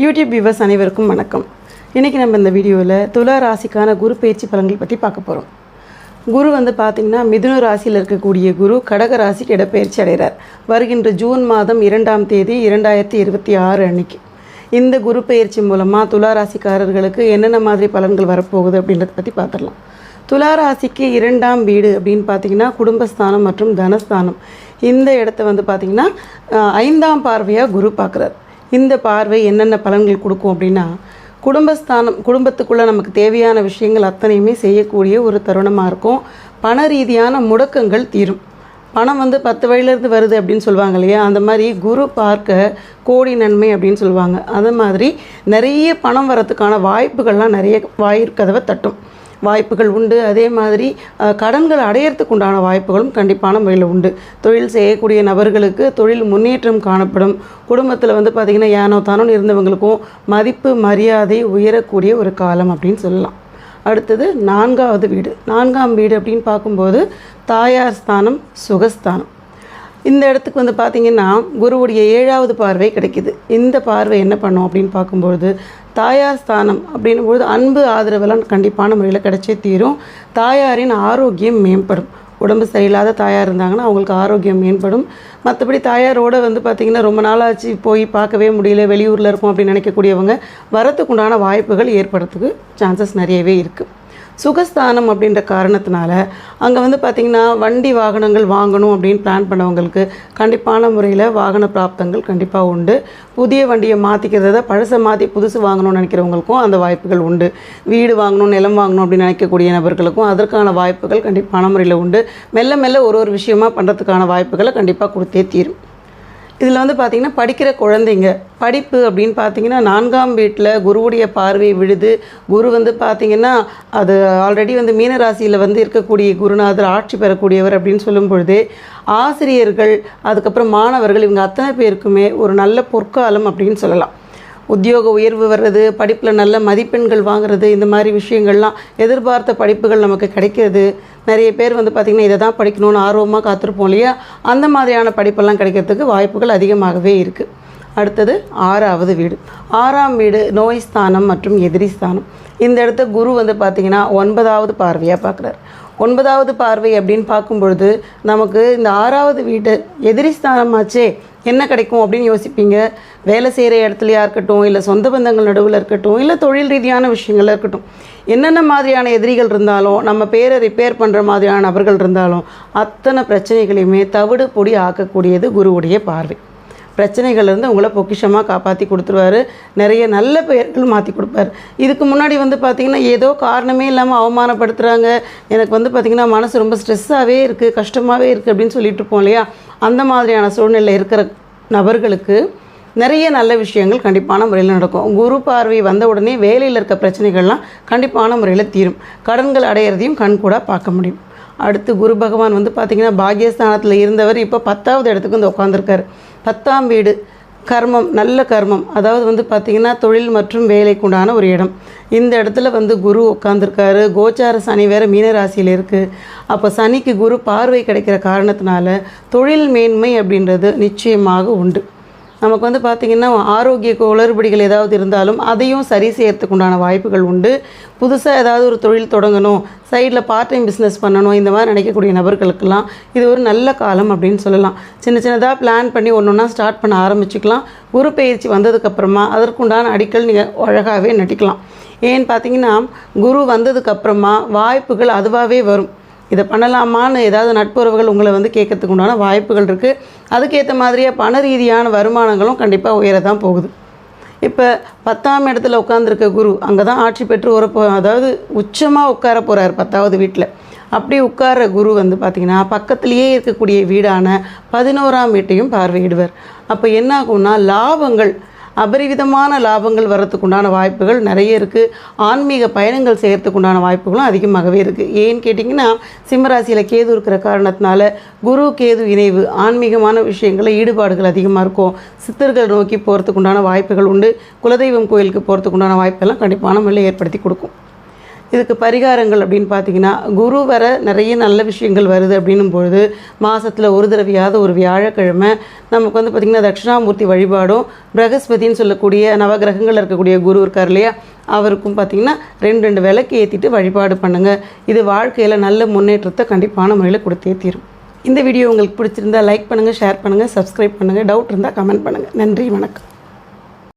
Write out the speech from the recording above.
YouTube viewers அனைவருக்கும் வணக்கம். இன்றைக்கி நம்ம இந்த வீடியோவில் துலா ராசிக்கான குரு பயிற்சி பலன்கள் பற்றி பார்க்க போகிறோம். குரு பார்த்திங்கன்னா மிதுன ராசியில் இருக்கக்கூடிய குரு கடக ராசிக்கு இடப்பெயர்ச்சி அடைகிறார். வருகின்ற ஜூன் மாதம் 2ஆம் தேதி 2026 அன்னைக்கு இந்த குரு பயிற்சி மூலமாக துலா ராசிக்காரர்களுக்கு என்னென்ன மாதிரி பலன்கள் வரப்போகுது அப்படின்றத பற்றி பார்த்துடலாம். துலா ராசிக்கு 2ஆம் வீடு அப்படின்னு பார்த்திங்கன்னா குடும்பஸ்தானம் மற்றும் தனஸ்தானம். இந்த இடத்த பார்த்திங்கன்னா 5ஆம் பார்வையாக குரு பார்க்குறார். இந்த பார்வை என்னென்ன பலன்கள் கொடுக்கும் அப்படின்னா, குடும்பஸ்தானம் குடும்பத்துக்குள்ளே நமக்கு தேவையான விஷயங்கள் அத்தனையுமே செய்யக்கூடிய ஒரு தருணமாக இருக்கும். பண ரீதியான முடக்கங்கள் தீரும். பணம் 10 வழியிலேருந்து வருது அப்படின்னு சொல்லுவாங்க இல்லையா, அந்த மாதிரி குரு பார்க்க கோடி நன்மை அப்படின்னு சொல்லுவாங்க. அது மாதிரி நிறைய பணம் வரத்துக்கான வாய்ப்புகள்லாம் நிறைய வாயிற்கதவை தட்டும் வாய்ப்புகள் உண்டு. அதே மாதிரி கடன்கள் அடையிறதுக்கு உண்டான வாய்ப்புகளும் கண்டிப்பான முறையில் உண்டு. தொழில் செய்யக்கூடிய நபர்களுக்கு தொழில் முன்னேற்றம் காணப்படும். குடும்பத்தில் பார்த்திங்கன்னா ஏனோ தானோ இருந்தவங்களுக்கும் மதிப்பு மரியாதை உயரக்கூடிய ஒரு காலம் அப்படின்னு சொல்லலாம். அடுத்தது 4ஆவது வீடு. 4ஆம் வீடு அப்படின்னு பார்க்கும்போது தாயார் ஸ்தானம், சுகஸ்தானம். இந்த இடத்துக்கு பார்த்திங்கன்னா குருவுடைய 7ஆவது பார்வை கிடைக்கிது. இந்த பார்வை என்ன பண்ணும் அப்படின்னு பார்க்கும்பொழுது தாயார் ஸ்தானம் அப்படின்னும்போது அன்பு ஆதரவெல்லாம் கண்டிப்பான முறையில் கிடைச்சே தீரும். தாயாரின் ஆரோக்கியம் மேம்படும். உடம்பு சரியில்லாத தாயார் இருந்தாங்கன்னா அவங்களுக்கு ஆரோக்கியம் மேம்படும். மற்றபடி தாயாரோட பார்த்திங்கன்னா ரொம்ப நாளாச்சு போய் பார்க்கவே முடியல, வெளியூரில் இருக்கும் அப்படின்னு நினைக்கக்கூடியவங்க வரத்துக்கு உண்டான வாய்ப்புகள் ஏற்படுறதுக்கு சான்சஸ் நிறையவே இருக்குது. சுகஸ்தானம் அப்படின்ற காரணத்தினால அங்கே பார்த்திங்கன்னா வண்டி வாகனங்கள் வாங்கணும் அப்படின்னு பிளான் பண்ணவங்களுக்கு கண்டிப்பான முறையில் வாகன பிராப்தங்கள் கண்டிப்பாக உண்டு. புதிய வண்டியை மாற்றிக்கிறத பழசை மாற்றி புதுசு வாங்கணும்னு நினைக்கிறவங்களுக்கும் அந்த வாய்ப்புகள் உண்டு. வீடு வாங்கணும், நிலம் வாங்கணும் அப்படின்னு நினைக்கக்கூடிய நபர்களுக்கும் அதற்கான வாய்ப்புகள் கண்டிப்பான முறையில் உண்டு. மெல்ல மெல்ல ஒரு விஷயமா பண்ணுறதுக்கான வாய்ப்புகளை கண்டிப்பாக கொடுத்தே தீரும். இதில் பார்த்திங்கன்னா படிக்கிற குழந்தைங்க படிப்பு அப்படின்னு பார்த்திங்கன்னா 4ஆம் வீட்டில் குருவுடைய பார்வை விழுது. குரு பார்த்திங்கன்னா அது ஆல்ரெடி மீனராசியில் இருக்கக்கூடிய குருநாதர் ஆட்சி பெறக்கூடியவர் அப்படின்னு சொல்லும் பொழுதே ஆசிரியர்கள் அதுக்கப்புறம் மாணவர்கள் இவங்க அத்தனை பேருக்குமே ஒரு நல்ல பொற்காலம் அப்படின்னு சொல்லலாம். உத்தியோக உயர்வு வர்றது, படிப்பில் நல்ல மதிப்பெண்கள் வாங்குறது, இந்த மாதிரி விஷயங்கள்லாம் எதிர்பார்த்த படிப்புகள் நமக்கு கிடைக்கிறது. நிறைய பேர் பார்த்திங்கன்னா இதை தான் படிக்கணும்னு ஆர்வமாக காத்திருப்போம் இல்லையா, அந்த மாதிரியான படிப்பெல்லாம் கிடைக்கிறதுக்கு வாய்ப்புகள் அதிகமாகவே இருக்குது. அடுத்தது 6ஆவது வீடு. 6ஆம் வீடு நோய் ஸ்தானம் மற்றும் எதிரி ஸ்தானம். இந்த இடத்த குரு பார்த்திங்கன்னா 9ஆவது பார்வையாக பார்க்குறாரு. 9ஆவது பார்வை அப்படின்னு பார்க்கும்பொழுது நமக்கு இந்த 6ஆவது வீடு எதிரி ஸ்தானமாச்சே என்ன கிடைக்கும் அப்படின்னு யோசிப்பீங்க. வேலை செய்கிற இடத்துலையா இருக்கட்டும், இல்லை சொந்த பந்தங்கள் நடுவில் இருக்கட்டும், இல்லை தொழில் ரீதியான விஷயங்கள் இருக்கட்டும், என்னென்ன மாதிரியான எதிரிகள் இருந்தாலும் நம்ம பேரை ரிப்பேர் பண்ணுற மாதிரியான நபர்கள் இருந்தாலும் அத்தனை பிரச்சனைகளையுமே தவிடு பொடி ஆக்கக்கூடியது குருவுடைய பார்வை. பிரச்சனைகள்லேருந்து உங்களை பொக்கிஷமாக காப்பாற்றி கொடுத்துருவாரு. நிறைய நல்ல பெயர்கள் மாற்றி கொடுப்பார். இதுக்கு முன்னாடி பார்த்திங்கன்னா ஏதோ காரணமே இல்லாமல் அவமானப்படுத்துகிறாங்க, எனக்கு பார்த்திங்கன்னா மனசு ரொம்ப ஸ்ட்ரெஸ்ஸாகவே இருக்குது, கஷ்டமாகவே இருக்குது அப்படின்னு சொல்லிட்டு இருப்போம் இல்லையா, அந்த மாதிரியான சூழ்நிலை இருக்கிற நபர்களுக்கு நிறைய நல்ல விஷயங்கள் கண்டிப்பான முறையில் நடக்கும். குரு பார்வை வந்த உடனே வேலையில் இருக்க பிரச்சனைகள்லாம் கண்டிப்பான முறையில் தீரும். கடன்கள் அடையிறதையும் கண்கூட பார்க்க முடியும். அடுத்து குரு பகவான் பார்த்திங்கன்னா பாக்யஸ்தானத்தில் இருந்தவர் இப்போ 10ஆவது இடத்துக்கு உட்காந்துருக்கார். 10ஆம் வீடு கர்மம், நல்ல கர்மம், அதாவது பார்த்திங்கன்னா தொழில் மற்றும் வேலைக்கு உண்டான ஒரு இடம். இந்த இடத்துல குரு உட்காந்துருக்காரு. கோச்சார சனி வேறு மீனராசியில் இருக்குது. அப்போ சனிக்கு குரு பார்வை கிடைக்கிற காரணத்தினால தொழில் மேன்மை அப்படின்றது நிச்சயமாக உண்டு. நமக்கு பார்த்திங்கன்னா ஆரோக்கிய குளறுபடிகள் ஏதாவது இருந்தாலும் அதையும் சரி செய்யறதுக்கு உண்டான வாய்ப்புகள் உண்டு. புதுசாக ஏதாவது ஒரு தொழில் தொடங்கணும், சைடில் பார்ட் டைம் பிஸ்னஸ் பண்ணணும், இந்த மாதிரி நினைக்கக்கூடிய நபர்களுக்கெல்லாம் இது ஒரு நல்ல காலம் அப்படின்னு சொல்லலாம். சின்னதாக பிளான் பண்ணி ஒன்றா ஸ்டார்ட் பண்ண ஆரம்பிச்சுக்கலாம். குரு பயிற்சி வந்ததுக்கப்புறமா அதற்குண்டான அடிக்கல் நீங்கள் அழகாகவே நட்டிக்கலாம். ஏன்னு பார்த்திங்கன்னா குரு வந்ததுக்கப்புறமா வாய்ப்புகள் அதுவாகவே வரும். இதை பண்ணலாமான்னு ஏதாவது நட்புறவுகள் உங்களை கேட்கறதுக்கு உண்டான வாய்ப்புகள் இருக்குது. அதுக்கேற்ற மாதிரியாக பண ரீதியான வருமானங்களும் கண்டிப்பாக உயர தான் போகுது. இப்போ 10ஆம் இடத்துல உட்காந்துருக்க குரு அங்கே தான் ஆட்சி பெற்று அதாவது உச்சமாக உட்கார போகிறார் 10ஆவது வீட்டில். அப்படி உட்கார குரு பார்த்திங்கன்னா பக்கத்துலேயே இருக்கக்கூடிய வீடான 11ஆம் வீட்டையும் பார்வையிடுவார். அப்போ என்ன ஆகும்னா லாபங்கள், அபரிவிதமான லாபங்கள் வர்றதுக்கு உண்டான வாய்ப்புகள் நிறைய இருக்குது. ஆன்மீக பயணங்கள் செய்கிறதுக்கு உண்டான வாய்ப்புகளும் அதிகமாகவே இருக்குது. ஏன்னு கேட்டிங்கன்னா சிம்மராசியில் கேது இருக்கிற காரணத்தினால குரு கேது இணைவு ஆன்மீகமான விஷயங்களில் ஈடுபாடுகள் அதிகமாக இருக்கும். சித்தர்கள் நோக்கி போகிறதுக்கு உண்டான வாய்ப்புகள் உண்டு. குலதெய்வம் கோயிலுக்கு போகிறதுக்கு உண்டான வாய்ப்பெல்லாம் கண்டிப்பான முறையில் ஏற்படுத்தி கொடுக்கும். இதுக்கு பரிகாரங்கள் அப்படின்னு பார்த்தீங்கன்னா, குரு வர நிறைய நல்ல விஷயங்கள் வருது அப்படின்னும் பொழுது மாதத்தில் ஒரு தடவையாவது ஒரு வியாழக்கிழமை நமக்கு வந்து பார்த்திங்கன்னா தட்சிணாமூர்த்தி வழிபாடும், பிரகஸ்பதின்னு சொல்லக்கூடிய நவகிரகங்கள் இருக்கக்கூடிய குரு இருக்கார் இல்லையா, அவருக்கும் பார்த்திங்கன்னா 2 விளக்கு ஏற்றிட்டு வழிபாடு பண்ணுங்கள். இது வாழ்க்கையில் நல்ல முன்னேற்றத்தை கண்டிப்பான முறையில் கொடுத்தே தீரும். இந்த வீடியோ உங்களுக்கு பிடிச்சிருந்தா லைக் பண்ணுங்கள், ஷேர் பண்ணுங்கள், சப்ஸ்கிரைப் பண்ணுங்கள். டவுட் இருந்தால் கமெண்ட் பண்ணுங்கள். நன்றி, வணக்கம்.